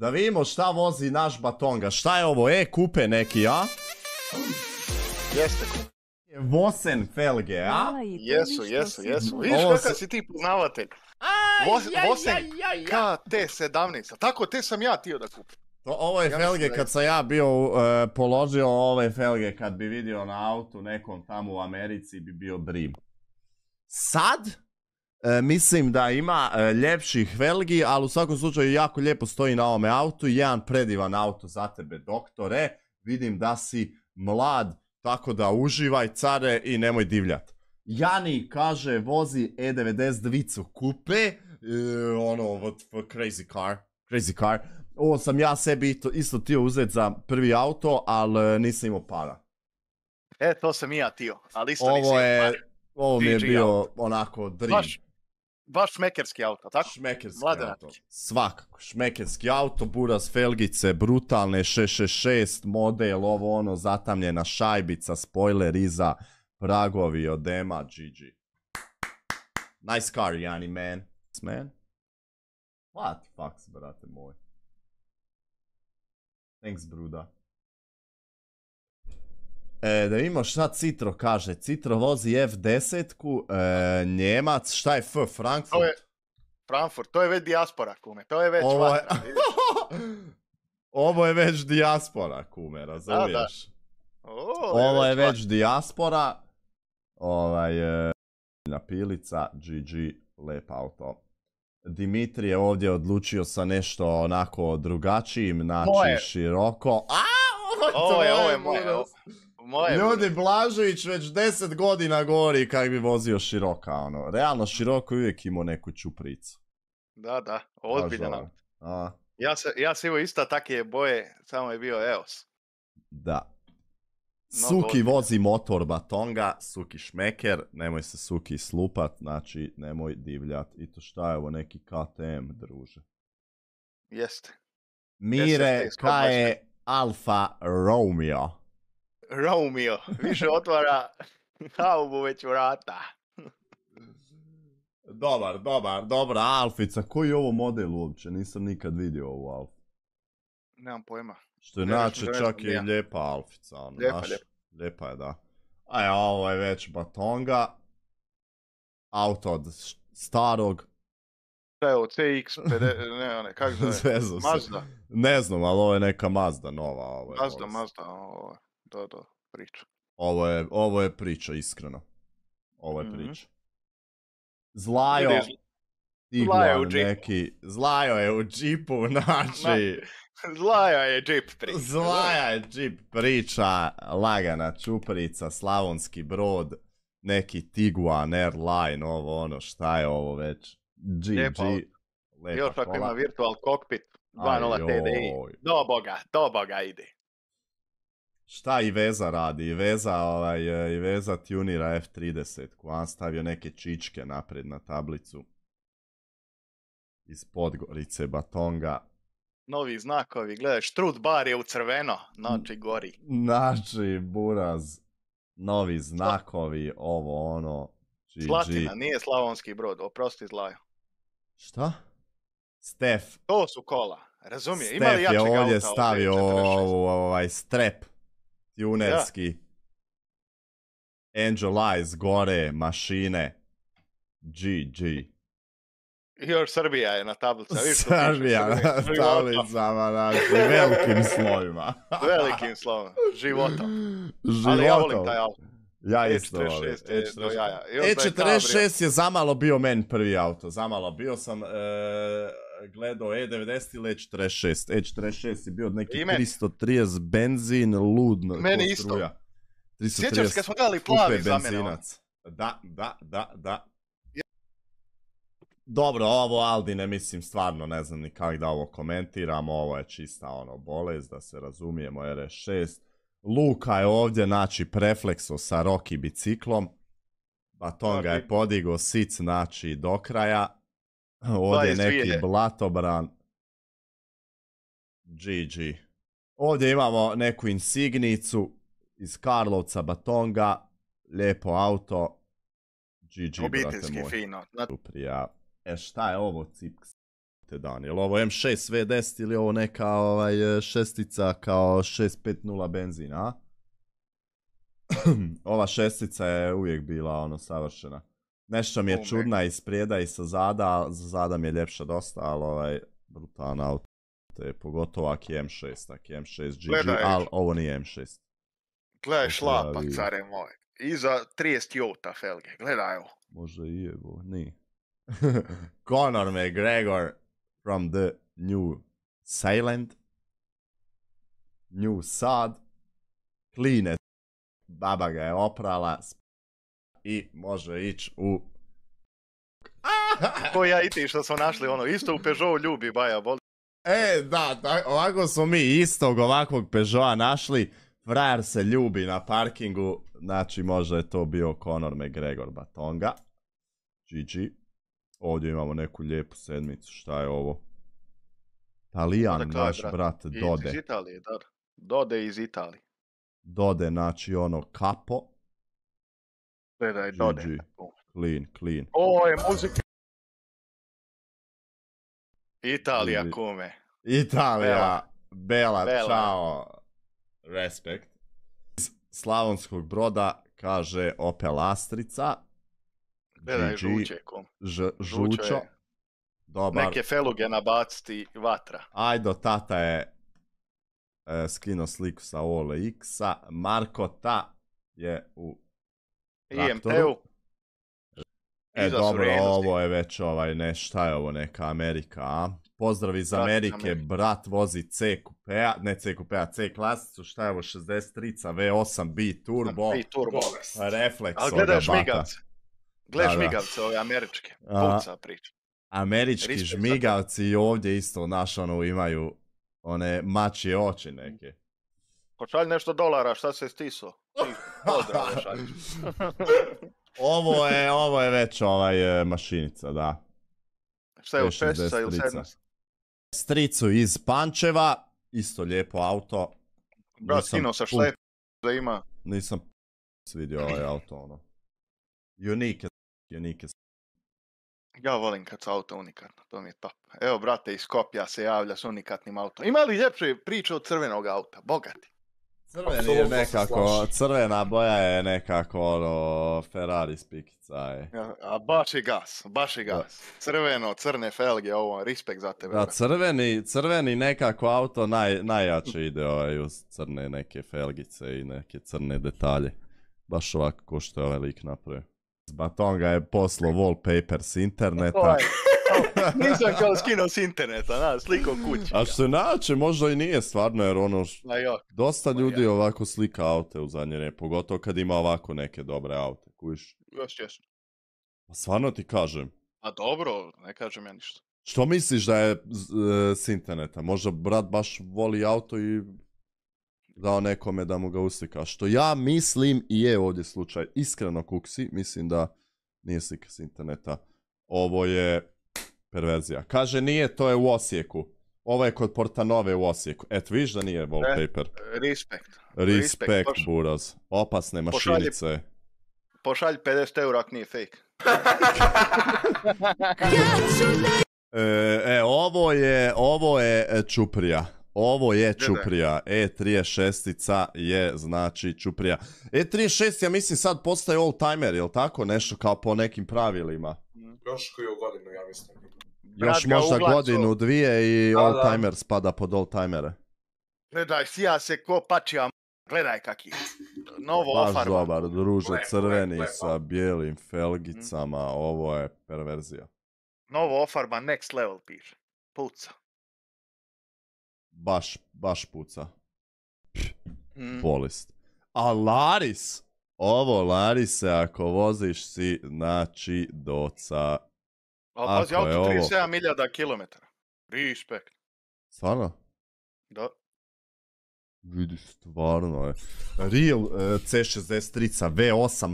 Da vidimo šta vozi naš Batonga. Šta je ovo? Kupe neki, a? Jeste. Vosen felge, a? Jesu. Vidiš kakav si ti poznavatelj. Vosen KT17. Tako te sam ja tio da kupim. Ovo je felge kad sam ja bio položio ove felge kad bi vidio na autu nekom tamo u Americi bi bio dream. Sad mislim da ima ljepših felgi, ali u svakom slučaju jako lijepo stoji na ovome autu. Jedan predivan auto za tebe, doktore. Vidim da si mlad, tako da uživaj care i nemoj divljat. Jani kaže vozi E92 kupe, crazy car. Ovo sam ja sebi isto tio uzeti za prvi auto, ali nisam imao para. To sam i ja tio, ali isto nisam imao para. Ovo mi je bio onako dream. Baš šmekerski auto, tako? Šmekerski auto, svakako. Šmekerski auto, buras felgice, brutalne 666, model, ovo ono, zatamljena šajbica, spoiler iza, pragovi od Ema, GG. Nice car, Jani, man. What the fucks, brate moj. Thanks, bruda. Da vidimo šta Citro kaže. Citro vozi F10-ku, Njemac, šta je F? Frankfurt? To je već dijaspora, kume. To je već vatra, vidiš. Ovo je već dijaspora, kume, razumiješ? Ovo je već dijaspora. Napilica, GG, lep auto. Dimitri je ovdje odlučio sa nešto onako drugačijim, znači široko. Ovo je moje. Ljudi, Blažević već 10 godina govori kak bi vozio široka, ono. Realno široko uvijek imao neku čupricu. Da, ozbiljan auto. Ja sam imao isto takve boje, samo je bio EOS. Da. Suki vozi motor Batonga, Suki šmeker, nemoj se Suki slupat, znači nemoj divljat. I to šta je ovo, neki KTM, druže? Jeste. Mire, kaj je Alfa Romeo? Romeo, više otvara haubu već vrata. Dobra Alfica, koji je ovo model uopće? Nisam nikad vidio ovu Alfu. Nemam pojma. Što je inače čak i lijepa Alfica. Lijepa je, da. Ovo je već Batonga. Auto od starog. Šta je ovo, CX-50, ne, kak zove? Mazda. Ne znam, ali ovo je neka Mazda nova. Mazda, da, priča. Ovo je priča, iskreno. Ovo je priča. Zlajo. Tiguan neki. Zlajo je u džipu, znači... Zlaja je džip priča, lagana čuprica, Slavonski Brod, neki Tiguan, Airline, ovo ono, šta je ovo već? GG. Još ako ima virtual cockpit, 2.0 TDI. Do boga ide. Šta Iveza radi? Iveza tunira F30, on stavio neke čičke naprijed na tablicu. Iz Podgorice, Batonga. Novi znakovi, gledaj, Štrut bar je u crveno, znači gori. Znači, buraz, novi znakovi, ovo ono, GG. Slatina, nije Slavonski Brod, oprosti Zlajo. Šta? Stef. To su kola, razumije, ima li jačeg auta? Stef je ovdje stavio strep, tunerski. Angel Eyes, gore, mašine, GG. Još Srbija je na tablicama. Srbija na tablicama, znači, velikim slovima. Velikim slovima, životom. Ali ja volim taj auto. Ja isto volim. E46 je zamalo bio meni prvi auto, zamalo. Bio sam gledao E90 ili E46. E46 je bio od nekih 330 benzin, ludno. Meni isto. Sjećam se kad smo gledali plavi za mene. Da. Dobro, ovo Aldine, mislim, stvarno ne znam ni kak da ovo komentiramo, ovo je čista ono bolest, da se razumijemo, RS6. Luka je ovdje, znači, preflekso sa Rocky biciklom. Batonga je podigo sic, znači, do kraja. Ovdje je neki blatobran. GG. Ovdje imamo neku insignicu iz Karlovca, Batonga. Lijepo auto. GG, brate moj. Obiteljski fino. Šta je ovo, cipks? jebote dan. Je li ovo M6 V10 ili ovo neka šestica kao 650 benzin, a? Ova šestica je uvijek bila ono savršena. Nešto mi je čudna iz prijeda i sa zada, za zada mi je ljepša dosta, ali brutalan auto. Pogotovo ako je M6, ako je M6 GG, ali ovo nije M6. Gledaj šlapa, care moj. Iza 30 jota felge, gledaj ovo. Možda i jebo, nije. Conor McGregor from the New Zealand. New Sad. Clean. Baba ga je oprala i može ići u... Ko ja i ti što smo našli ono, isto u Peugeotu ljubi Baja, boli. Da, ovako smo mi istog ovakvog Peugeota našli. Frajer se ljubi na parkingu, znači možda je to bio Conor McGregor Batonga. GG. Ovdje imamo neku lijepu sedmicu, šta je ovo? Talijan, naš brat Dode. Iz Italije, da. Dode iz Italije. Dode, znači ono kapo. Gledaj, Dode. Clean. Ovo je muzika. Italija, kome. Italija, Bela, čao. Respekt. Iz Slavonskog Broda kaže Opel Astrica. Gledaj, žučekom. Žučo. Dobar. Neke feluge nabaciti vatra. Ajdo, tata je skinuo sliku sa OLX-a. Marko Ta je u traktoru. Dobro, ovo je već šta je ovo, neka Amerika, a? Pozdrav iz Amerike, brat vozi C kupea, ne C kupea, C klasicu, šta je ovo, 63 V8 B turbo, refleks ali gledaj šmigavce, gledaj šmigavce ove američke, puca priča. Američki žmigavci i ovdje isto, naš imaju one mačje oči neke. Pošalj nešto dolara, šta se stiso? Pozdrav, šaljiš. Ovo je već mašinica, da. Šta je u 6 ili 7? Stricu iz Pančeva, isto lijepo auto. Brat, skino sa šlepa da ima. Nisam vidio ovaj auto, ono. Unique. Ja volim kad su auto unikatno, to mi je top. Evo, brate, iz Skopja se javlja s unikatnim autom. Ima li ljepše priče od crvenog auta? Bogati. Crvena boja je nekako ono Ferrari spikica. A baš i gas. Crveno, crne felge, ovo, respekt za tebe. Da, crveni nekako auto najjače ide uz crne neke felgice i neke crne detalje. Baš ovako ko što je ovaj lik napravio. Batonga je poslao wallpaper s interneta. Nisam kao skinuo s interneta, sliko kući. A što inače možda i nije stvarno, jer ono dosta ljudi ovako slika aute u zadnje vrijeme, pogotovo kad ima ovako neke dobre aute, kužiš? Jasno. Pa stvarno ti kažem. A dobro, ne kažem ja ništa. Što misliš da je s interneta? Možda brat baš voli auto i dao nekome da mu ga uslika. Što ja mislim i je ovdje slučaj. Iskreno kuksi, mislim da nije slika s interneta. Ovo je perverzija. Kaže nije, to je u Osijeku. Ovo je kod Portanove u Osijeku. Eto, viš da nije wallpaper. Respekt, buraz. Opasne mašinice. Pošalj 50 eura ako nije fake. Ovo je čuprija. Ovo je čuprija. E36 je znači čuprija. E36 ja mislim sad postaje all timer, jel tako? Nešto kao po nekim pravilima. Još koju godinu, ja mislim. Još možda godinu, dvije i all timer spada pod all timere. Gledaj, sija se ko pačija, gledaj kak je. Novo ofarba. Baš dobar, druže, crveni sa bijelim felgicama, ovo je perverzija. Novo ofarba, next level piše. Puca. Baš puca. Bolest. A Laris, ovo Larise ako voziš si, znači doca. Ali pazi, auto 37.000 kilometara. Respekt. Stvarno? Da. Vidi, stvarno je. Real C63 V8,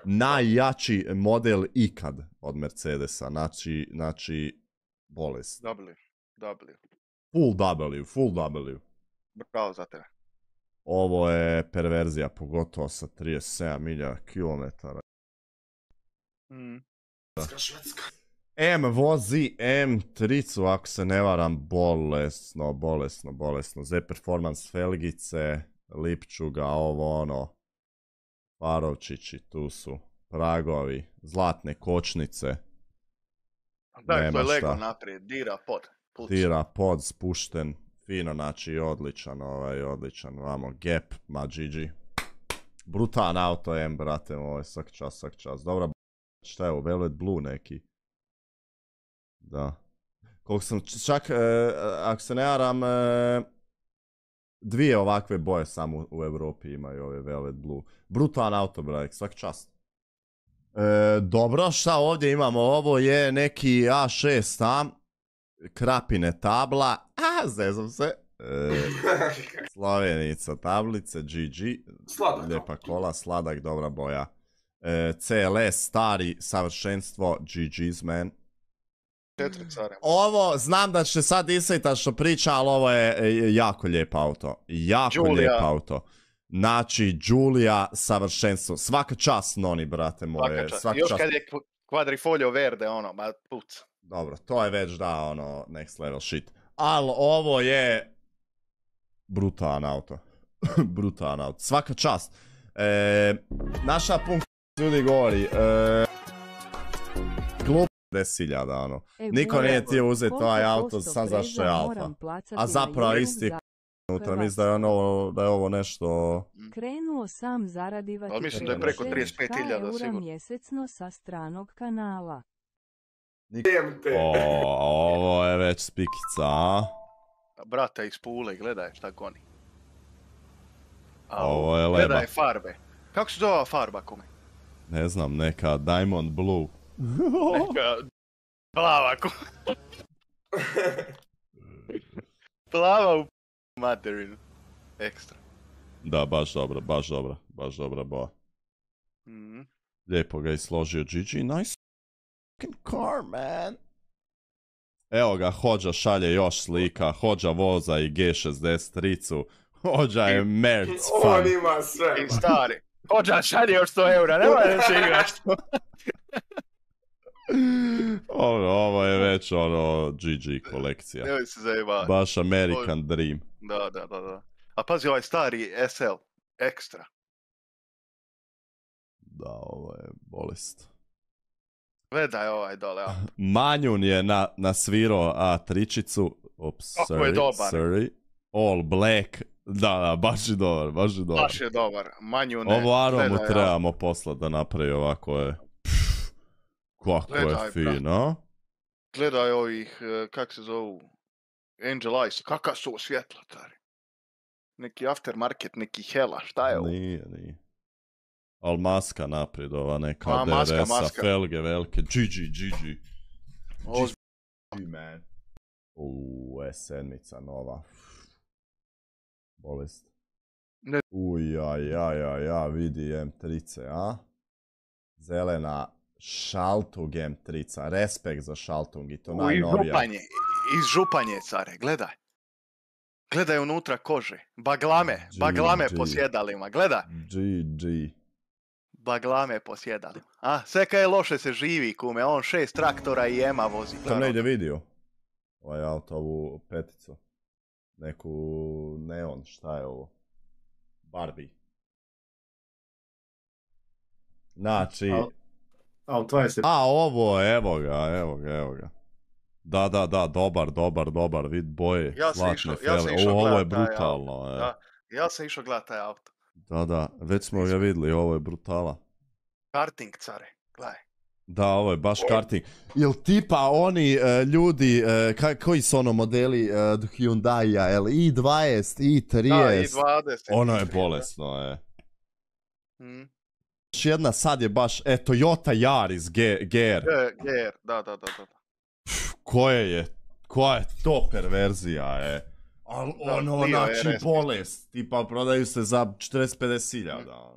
najjači model ikad od Mercedesa. Znači, bolest. W. Full W. Bravo za tebe. Ovo je perverzija, pogotovo sa 37.000 kilometara. M vozi M3-cu, ako se ne varam, bolesno. Z Performance felgice, Lipčuga, ovo ono. Farovčići, tu su. Pragovi, zlatne kočnice. Da, to je Lego naprijed, dira pod. Dira pod, spušten, fino, znači odličan, vamo, Gap, ma GG. Brutalan auto M, brate moj, svak čas. Dobra, šta je ovo, Velvet Blue neki? Da. Koliko sam, čak, ako se ne varam, dvije ovakve boje samo u Evropi imaju ove Velvet Blue. Brutalan auto, brate, svak čast. Dobro, šta ovdje imamo? Ovo je neki A6, a? Krapine tabla. Zezam se. Slovenica tablice, GG. Lijepa kola, sladak, dobra boja. CLS, stari, savršenstvo, GG's, man. Ovo, znam da će sad isajta što priča, ali ovo je jako lijep auto. Lijep auto. Znači, Giulia, savršenstvo. Svaka čast, noni, brate moje. Svaka još čast. Kad je quadrifoglio verde, ono, ma puc. Dobro, to je već da, ono, next level shit. Ali ovo je brutalan auto. Brutalan auto. Svaka čast. Naša punkt ljudi govori. Glup 10.000, ono. Niko nije htio uzeti ovaj auto sam zašto je alfa. A zapravo isti je unutra, mislim da je ovo nešto... Krenuo sam zaradivati. Ali mislim da je preko 35.000 sigurno. Mjesečno sa stranog kanala. Ovo je već spikica, a? Brata iz Pule, gledaj šta goni. Ovo je leba. Gledaj farbe. Kako se zove farba, kome? Ne znam, neka Diamond Blue. Neka plava kome. Plava u materinu. Ekstra. Da, baš dobra boja. Lijepo ga je složio GG, nice fucking car, man. Evo ga, Hođa šalje još slika, Hođa voza i G63-cu. Hođa je merc fan. On ima sve. I stari. Hođa šalje još 100 eura, nemoj da se igraš. Ovo je već ono GG kolekcija. Nemoj se zajebati. Baš American Dream. Da. A pazi ovaj stari SL, ekstra. Da, ovo je bolest. Gledaj ovaj dole, ja. Manjun je nasvirao A3-čicu. Ops, sorry. All black. Da, baš je dobar. Baš je dobar. Manjun je. Ovo aromu trebamo poslati da napravi ovako je. Kako je fino. Gledaj ovih, kak se zovu, Angel Eyes, kakav su svjetla, tari. Neki aftermarket, neki hela, šta je ovo? Nije. Al maska naprijed, ova neka DRS-a, felge velike, GG. GG, man. S7-ica nova. Bolest. Vidi M3-ce, a? Zelena Šaltung M3-ca, respekt za Šaltung i to najnovija. Iz Županje, care, gledaj. Gledaj unutra kože, baglame po sjedalima, gledaj. GG. Baglame po sjedalima. A, sve kaj je loše se živi, kume, on 6 traktora i Ema vozi. Sam negdje vidio ovaj auto, ovu peticu. Neku neon, šta je ovo? Barbie. Znači... ovo, evo ga. Da, dobar, vid boje, zlatne fele. Ovo je brutalno. Ja sam išao gledat taj auto. Da, već smo ga vidjeli, ovo je brutala. Karting, care, gledaj. Da, ovo je baš karting. Jel tipa oni ljudi, koji su ono modeli Hyundai-a, jel i20, i30? Da, i20. Ono je bolesno, je. Jedna sad je baš, Toyota Yaris GR. Da. Koja je to perverzija, je. Ali ono, znači, bolest. Tipa, prodaju se za 40-50 hiljada.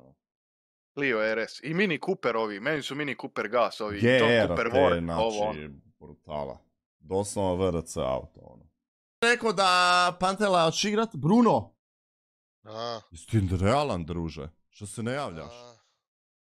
Clio RS. I Mini Cooper ovi. Meni su Mini Cooper gas ovi. GR, te, znači, brutala. Doslovno VRC auto, ono. Rekao da Pantela hoćeš igrat? Bruno! Jesi ti realan, druže? Što se ne javljaš?